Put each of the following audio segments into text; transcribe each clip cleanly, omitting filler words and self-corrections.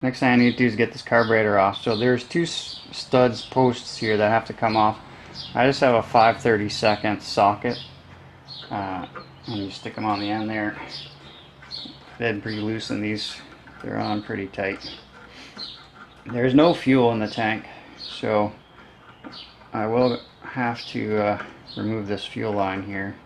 Next thing I need to do is get this carburetor off. So there's two studs posts here that have to come off. I just have a 5/32 socket, and you stick them on the end there. Bed pretty loose, and these, they're on pretty tight. There's no fuel in the tank, so I will have to remove this fuel line here.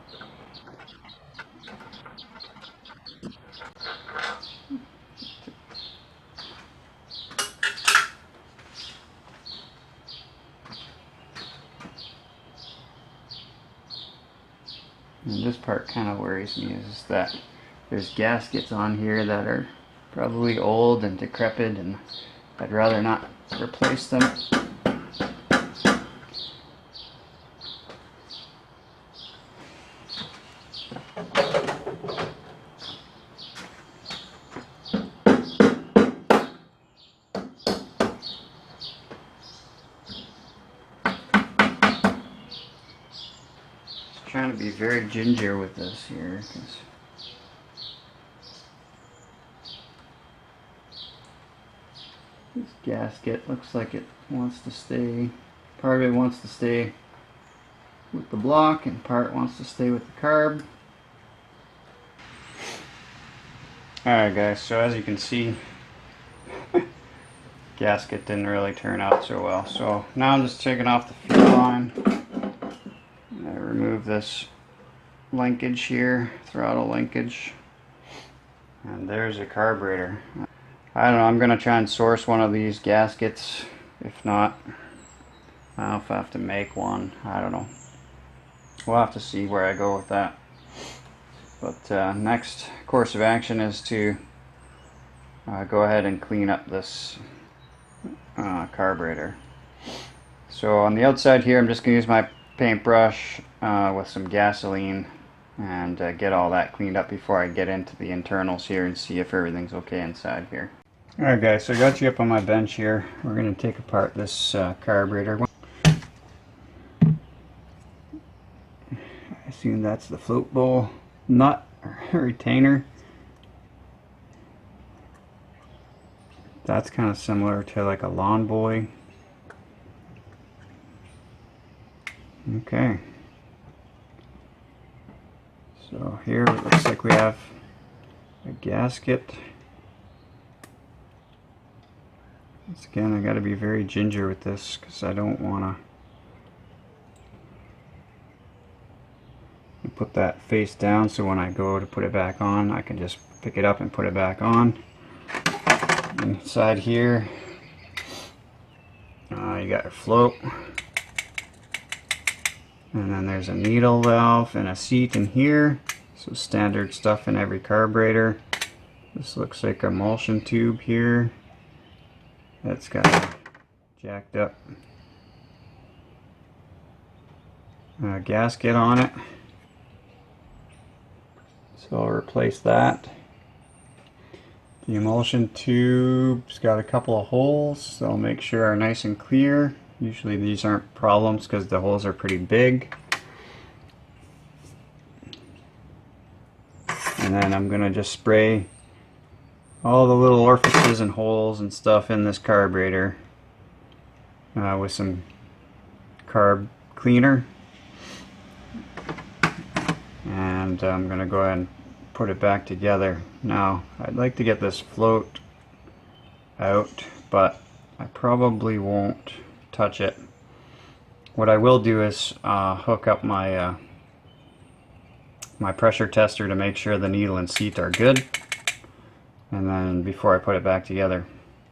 And this part kind of worries me, is that there's gaskets on here that are probably old and decrepit, and I'd rather not replace them. Trying to be very ginger with this here, because this gasket looks like it wants to stay, part of it wants to stay with the block and part wants to stay with the carb. Alright guys, so as you can see, gasket didn't really turn out so well. So now I'm just taking off the fuel line. I remove this linkage here, throttle linkage, and there's a carburetor. I don't know, I'm gonna try and source one of these gaskets. If not, I don't know if I have to make one. I don't know. We'll have to see where I go with that. But next course of action is to go ahead and clean up this carburetor. So on the outside here, I'm just gonna use my paintbrush with some gasoline and get all that cleaned up before I get into the internals here and see if everything's okay inside here. Alright guys, so I got you up on my bench here. We're going to take apart this carburetor. I assume that's the float bowl nut or retainer. That's kind of similar to like a lawn boy. Okay. So here it looks like we have a gasket. Once again, I got to be very ginger with this because I don't want to put that face down, so when I go to put it back on, I can just pick it up and put it back on. Inside here, you got your float. And then there's a needle valve and a seat in here. So standard stuff in every carburetor. This looks like a emulsion tube here. That's got a jacked up gasket on it. So I'll replace that. The emulsion tube's got a couple of holes, so I'll make sure are nice and clear. Usually these aren't problems because the holes are pretty big. And then I'm gonna just spray all the little orifices and holes and stuff in this carburetor with some carb cleaner. And I'm gonna go ahead and put it back together. Now I'd like to get this float out, but I probably won't touch it. What I will do is hook up my my pressure tester to make sure the needle and seat are good, and then before I put it back together.